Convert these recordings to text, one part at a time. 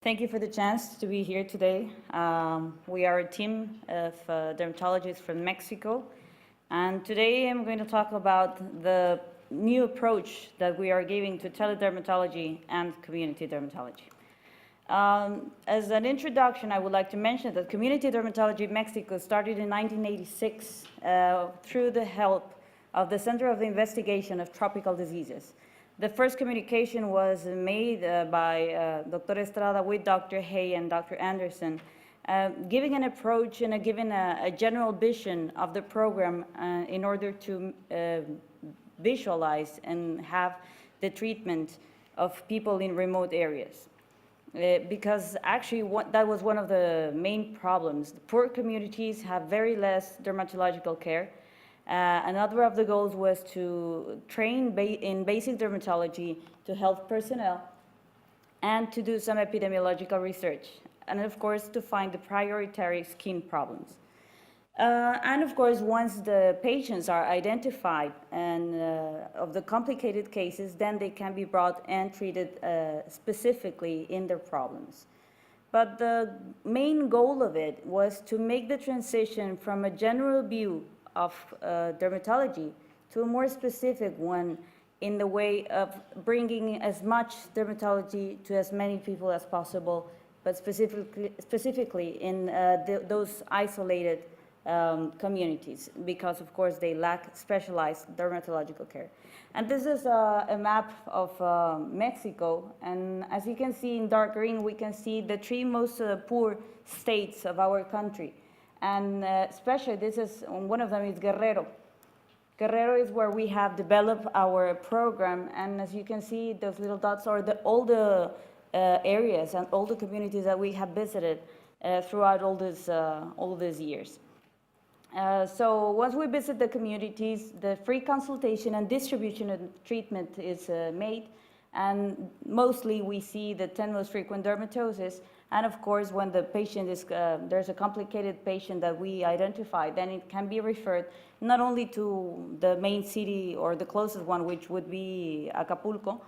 Thank you for the chance to be here today. We are a team of dermatologists from Mexico, and today I'm going to talk about the new approach that we are giving to teledermatology and community dermatology. As an introduction, I would like to mention that community dermatology in Mexico started in 1986 through the help of the Center of the Investigation of Tropical Diseases. The first communication was made by Dr. Estrada with Dr. Hay and Dr. Anderson, giving an approach and giving a general vision of the program in order to visualize and have the treatment of people in remote areas. Because actually that was one of the main problems. The poor communities have very less dermatological care. Another of the goals was to train in basic dermatology to health personnel and to do some epidemiological research, and of course to find the priority skin problems. And of course, once the patients are identified and of the complicated cases, then they can be brought and treated specifically in their problems. But the main goal of it was to make the transition from a general view of dermatology to a more specific one in the way of bringing as much dermatology to as many people as possible, but specifically in those isolated communities, because of course they lack specialized dermatological care. And this is a map of Mexico, and as you can see in dark green, we can see the three most poor states of our country. And especially one of them is Guerrero. Guerrero is where we have developed our program, and as you can see, those little dots are all the areas and all the communities that we have visited throughout all these years. So once we visit the communities, the free consultation and distribution of treatment is made, and mostly we see the 10 most frequent dermatoses. And of course, when the patient is, there's a complicated patient that we identify, then it can be referred not only to the main city or the closest one, which would be Acapulco,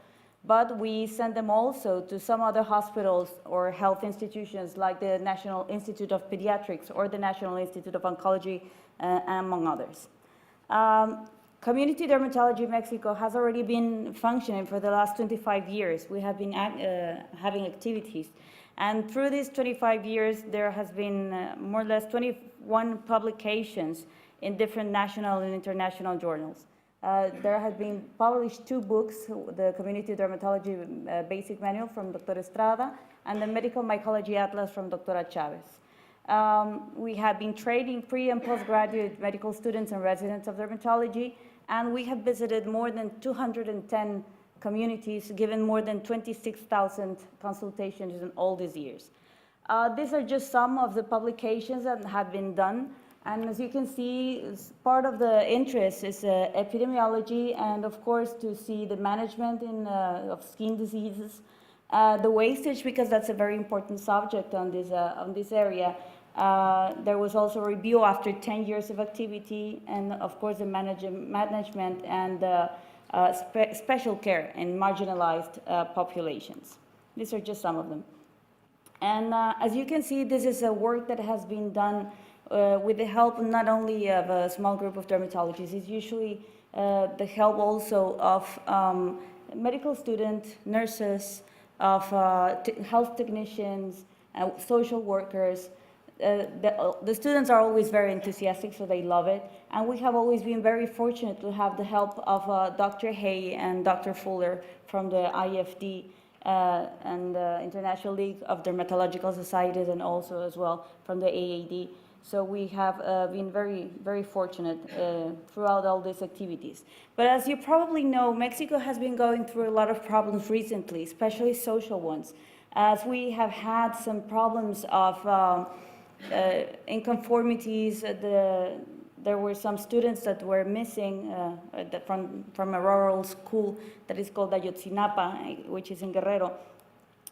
but we send them also to some other hospitals or health institutions like the National Institute of Pediatrics or the National Institute of Oncology, among others. Community dermatology in Mexico has already been functioning for the last 25 years. We have been having activities. And through these 25 years, there has been more or less 21 publications in different national and international journals. There have been published 2 books, the Community Dermatology Basic Manual from Dr. Estrada and the Medical Mycology Atlas from Dr. Chavez. We have been training pre- and postgraduate medical students and residents of dermatology, and we have visited more than 210 communities, given more than 26,000 consultations in all these years. These are just some of the publications that have been done. And as you can see, part of the interest is epidemiology, and of course to see the management of skin diseases, the wastage, because that's a very important subject on this area. There was also a review after 10 years of activity, and of course the management and special care in marginalized populations. These are just some of them. And as you can see, this is a work that has been done with the help not only of a small group of dermatologists, it's usually the help also of medical students, nurses, of health technicians, social workers. The students are always very enthusiastic, so they love it. And we have always been very fortunate to have the help of Dr. Hay and Dr. Fuller from the IFD and the International League of Dermatological Societies, and also as well from the AAD. So we have been very, very fortunate throughout all these activities. But as you probably know, Mexico has been going through a lot of problems recently, especially social ones, as we have had some problems of inconformities. There were some students that were missing from a rural school that is called Ayotzinapa, which is in Guerrero.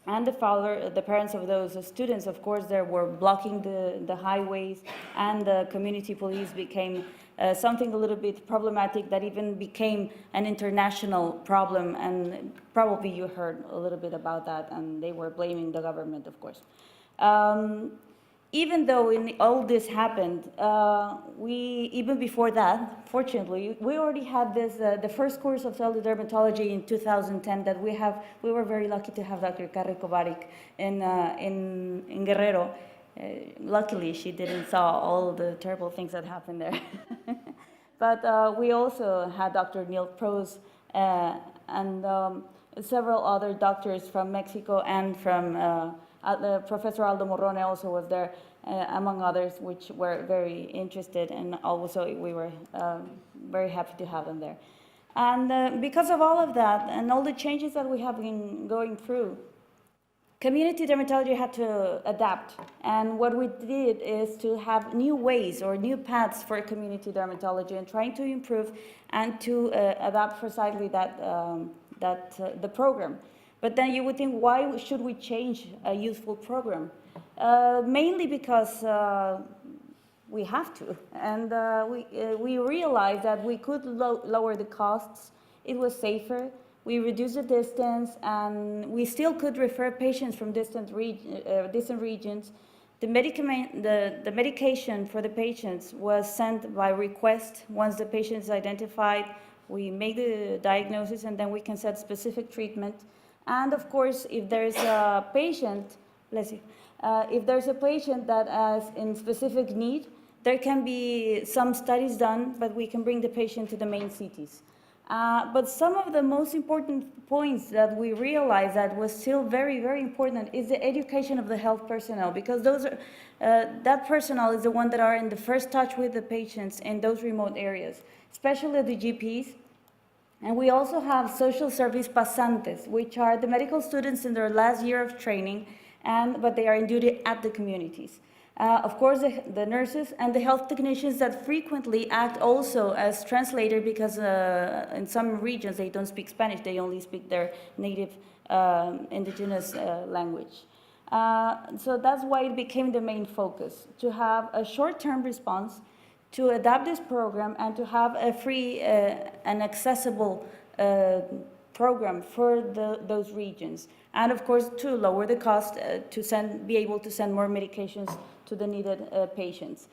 And the parents of those students, of course, they were blocking the highways, and the community police became something a little bit problematic that even became an international problem, and probably you heard a little bit about that, and they were blaming the government, of course. Even though all this happened, even before that, fortunately, we already had this, the first course of teledermatology in 2010 that we were very lucky to have Dr. Carrie Kovarik in Guerrero. Luckily, she didn't saw all the terrible things that happened there. But we also had Dr. Neil Prose and several other doctors from Mexico, and from Professor Aldo Morrone also was there, among others, which were very interested, and also we were very happy to have them there. And because of all of that and all the changes that we have been going through, community dermatology had to adapt, and what we did is to have new ways or new paths for community dermatology, and trying to improve and to adapt precisely the program. But then you would think, why should we change a useful program? Mainly because we have to, and we realized that we could lower the costs, it was safer, we reduced the distance, and we still could refer patients from distant regions. The medication for the patients was sent by request. Once the patient is identified, we make the diagnosis, and then we can set specific treatment. And of course, if there's a patient, if there's a patient that is in specific need, there can be some studies done, but we can bring the patient to the main cities. But some of the most important points that we realized that was still very, very important is the education of the health personnel, because that personnel is the one that are in the first touch with the patients in those remote areas, especially the GPs. And we also have social service pasantes, which are the medical students in their last year of training, but they are in duty at the communities. Of course, the nurses and the health technicians that frequently act also as translator, because in some regions they don't speak Spanish, they only speak their native indigenous language. So that's why it became the main focus, to have a short-term response, to adapt this program, and to have a free and accessible program for those regions. And of course, to lower the cost, to be able to send more medications to the needed patients.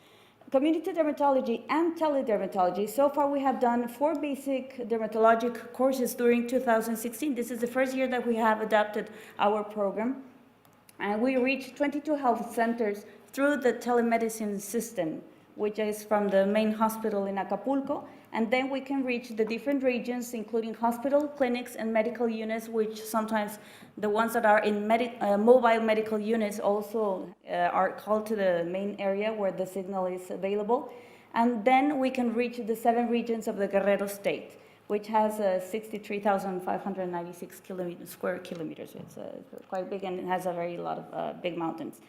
Community dermatology and teledermatology, so far we have done 4 basic dermatologic courses during 2016. This is the first year that we have adapted our program. And we reached 22 health centers through the telemedicine system, which is from the main hospital in Acapulco. And then we can reach the different regions, including hospital, clinics, and medical units, which sometimes the ones that are in mobile medical units also are called to the main area where the signal is available. And then we can reach the 7 regions of the Guerrero state, which has 63,596 square kilometers. It's quite big, and it has a very lot of big mountains.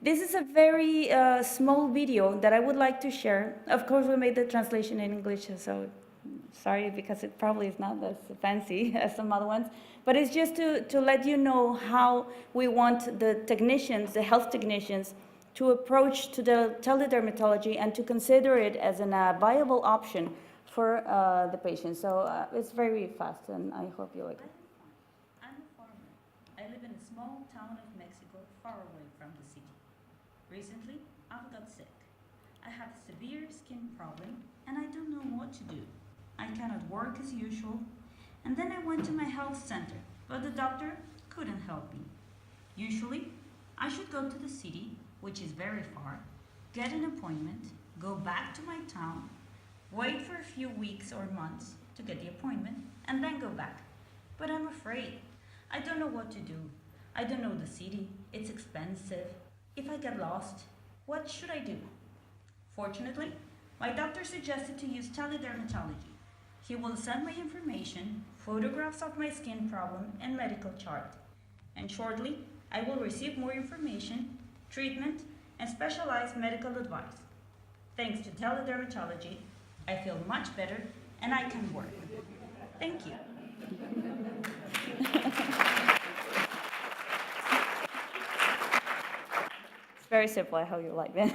This is a very small video that I would like to share. Of course, we made the translation in English, so sorry, because it probably is not as fancy as some other ones. But it's just to let you know how we want the technicians, the health technicians, to approach to the teledermatology and to consider it as a viable option for the patient. So it's very fast, and I hope you like it. I'm a farmer. I live in a small town of Mexico, far away from the city. Recently, I got sick. I have a severe skin problem, and I don't know what to do. I cannot work as usual, and then I went to my health center, but the doctor couldn't help me. Usually, I should go to the city, which is very far, get an appointment, go back to my town, wait for a few weeks or months to get the appointment, and then go back. But I'm afraid. I don't know what to do. I don't know the city. It's expensive. If I get lost, what should I do? Fortunately, my doctor suggested to use teledermatology. He will send my information, photographs of my skin problem, and medical chart. And shortly, I will receive more information, treatment, and specialized medical advice. Thanks to teledermatology, I feel much better and I can work. Thank you. It's very simple. I hope you like it.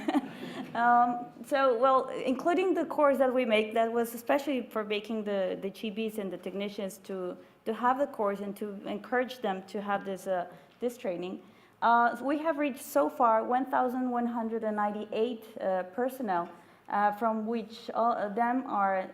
Well, including the course that we make, that was especially for making the GBs and the technicians to have the course and to encourage them to have this training. We have reached so far 1,198 personnel, from which all of them are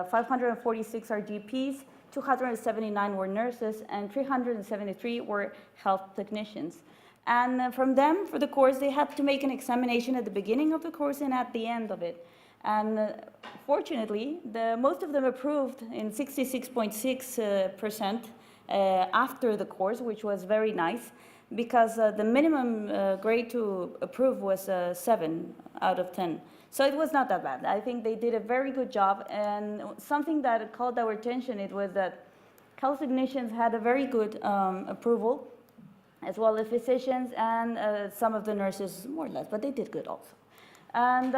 546 are GPs, 279 were nurses, and 373 were health technicians. And from them, for the course, they had to make an examination at the beginning of the course and at the end of it. And fortunately, most of them approved in 66.6% after the course, which was very nice, because the minimum grade to approve was 7 out of 10. So it was not that bad. I think they did a very good job. And something that called our attention, it was that health technicians had a very good approval, as well as physicians and some of the nurses, more or less, but they did good also. And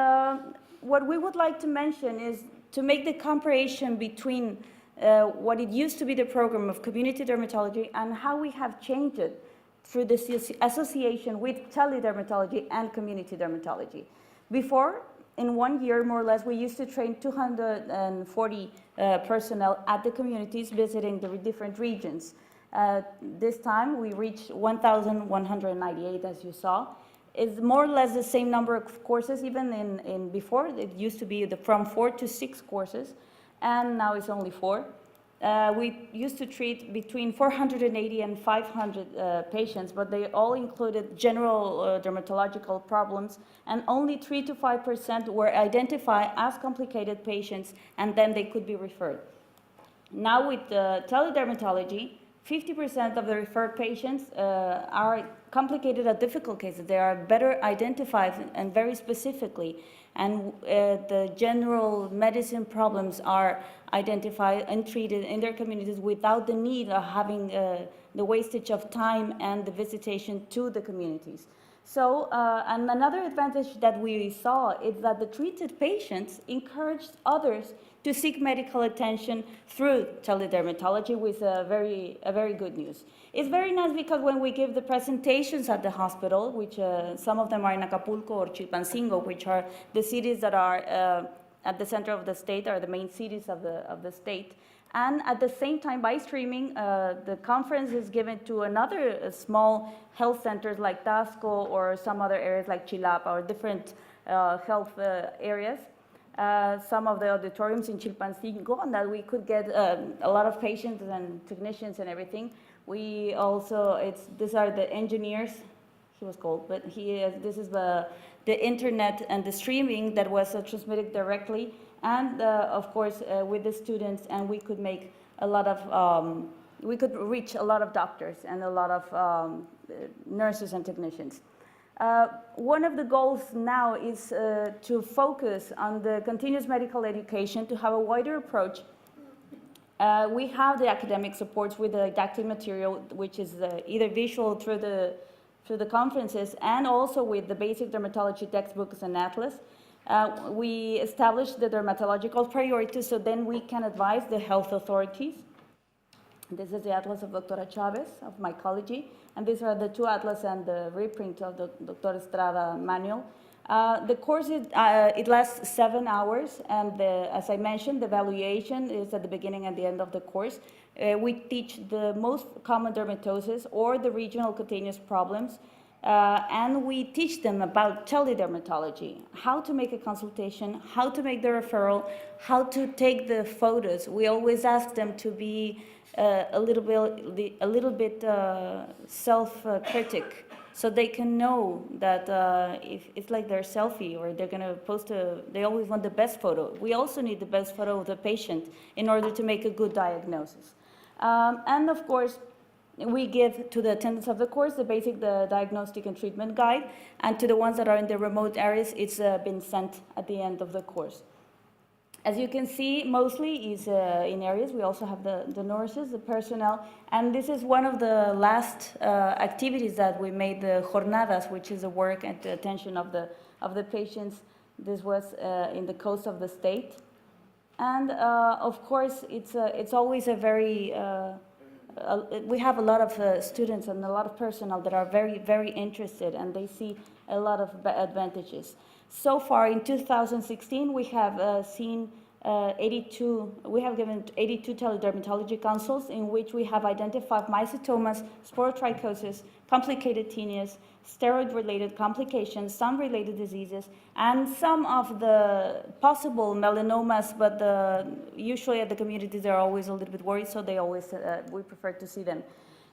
what we would like to mention is to make the comparison between what it used to be the program of community dermatology and how we have changed it through this association with teledermatology and community dermatology. Before, in 1 year, more or less, we used to train 240 personnel at the communities visiting the different regions. This time we reached 1,198, as you saw. It's more or less the same number of courses, even in before. It used to be from 4 to 6 courses, and now it's only 4. We used to treat between 480 and 500 patients, but they all included general dermatological problems, and only 3 to 5% were identified as complicated patients, and then they could be referred. Now with teledermatology, 50% of the referred patients are complicated or difficult cases. They are better identified and very specifically. And the general medicine problems are identified and treated in their communities without the need of having the wastage of time and the visitation to the communities. So, and another advantage that we saw is that the treated patients encouraged others to seek medical attention through teledermatology, with a very good news. It's very nice because when we give the presentations at the hospital, which some of them are in Acapulco or Chilpancingo, which are the cities that are at the center of the state, are the main cities of the state. And at the same time, by streaming, the conference is given to another small health centers like Tasco or some other areas like Chilapa or different health areas. Some of the auditoriums in Chilpancingo, and that we could get a lot of patients and technicians and everything. We also, these are the engineers, he was called, but this is the internet and the streaming that was transmitted directly, and of course with the students, and we could make a lot of, we could reach a lot of doctors and a lot of nurses and technicians. One of the goals now is to focus on the continuous medical education, to have a wider approach. We have the academic supports with the didactic material, which is either visual through the conferences, and also with the basic dermatology textbooks and atlas. We established the dermatological priorities, so then we can advise the health authorities. This is the atlas of Dr. Chavez, of mycology, and these are the 2 atlas and the reprint of the Dr. Estrada manual. The course, it lasts 7 hours, and as I mentioned, the evaluation is at the beginning and the end of the course. We teach the most common dermatosis or the regional cutaneous problems, and we teach them about teledermatology, how to make a consultation, how to make the referral, how to take the photos. We always ask them to be a little bit self-critic, so they can know that if it's like their selfie or they're going to post they always want the best photo. We also need the best photo of the patient in order to make a good diagnosis. And of course, we give to the attendants of the course the basic diagnostic and treatment guide, and to the ones that are in the remote areas, it's been sent at the end of the course. As you can see, mostly is in areas. We also have the nurses, the personnel, and this is one of the last activities that we made, the jornadas, which is the work and the attention of the patients. This was in the coast of the state, and of course, it's always a very we have a lot of students and a lot of personnel that are very interested, and they see a lot of advantages. So far in 2016, we have we have given 82 teledermatology consults in which we have identified mycotomas, sporotrichosis, complicated tinnitus, steroid-related complications, some related diseases, and some of the possible melanomas, but usually at the communities they're always a little bit worried, so we prefer to see them.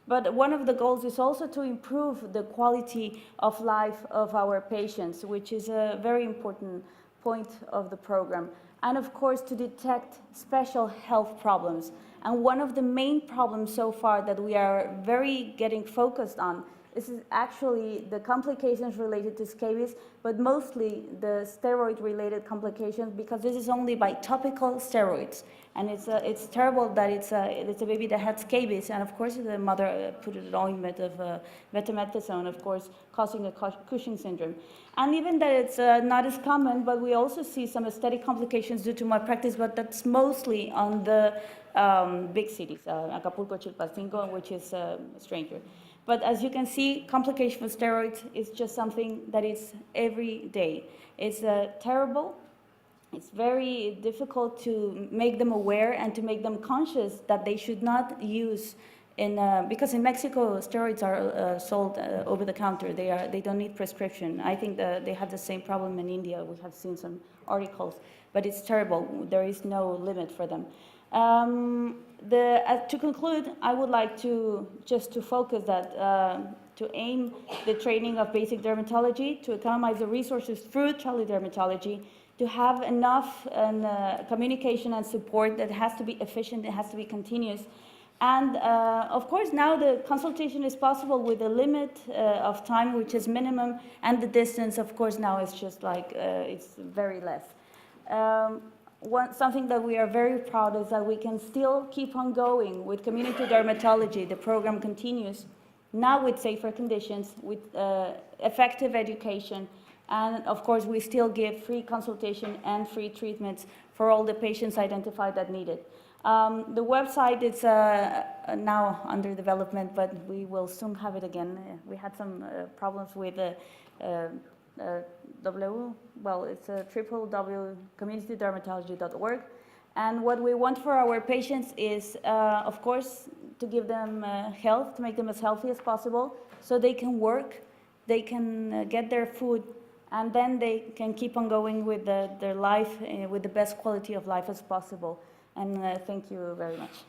But one of the goals is also to improve the quality of life of our patients, which is a very important point of the program. And of course, to detect special health problems. And one of the main problems so far that we are very getting focused on is actually the complications related to scabies, but mostly the steroid-related complications, because this is only by topical steroids. And it's terrible that it's a baby that had scabies, and of course the mother put an ointment of betamethasone, of course, causing a Cushing syndrome. And even that it's not as common, but we also see some aesthetic complications due to malpractice, but that's mostly on the big cities, Acapulco, Chilpancingo, which is a stranger. But as you can see, complication with steroids is just something that is every day. It's terrible. It's very difficult to make them aware and to make them conscious that they should not use because in Mexico, steroids are sold over the counter. They don't need prescription. I think they have the same problem in India. We have seen some articles, but it's terrible. There is no limit for them. To conclude, I would like to focus that to aim the training of basic dermatology, to economize the resources through teledermatology, to have enough communication and support that has to be efficient, it has to be continuous. And of course, now the consultation is possible with a limit of time, which is minimum, and the distance, of course, now is just like, it's very less. Something that we are very proud is that we can still keep on going with community dermatology. The program continues, now with safer conditions, with effective education, and of course, we still give free consultation and free treatments for all the patients identified that need it. The website is now under development, but we will soon have it again. We had some problems with it's www.communitydermatology.org. And what we want for our patients is, of course, to give them health, to make them as healthy as possible, so they can work, they can get their food, and then they can keep on going with their life with the best quality of life as possible. And thank you very much.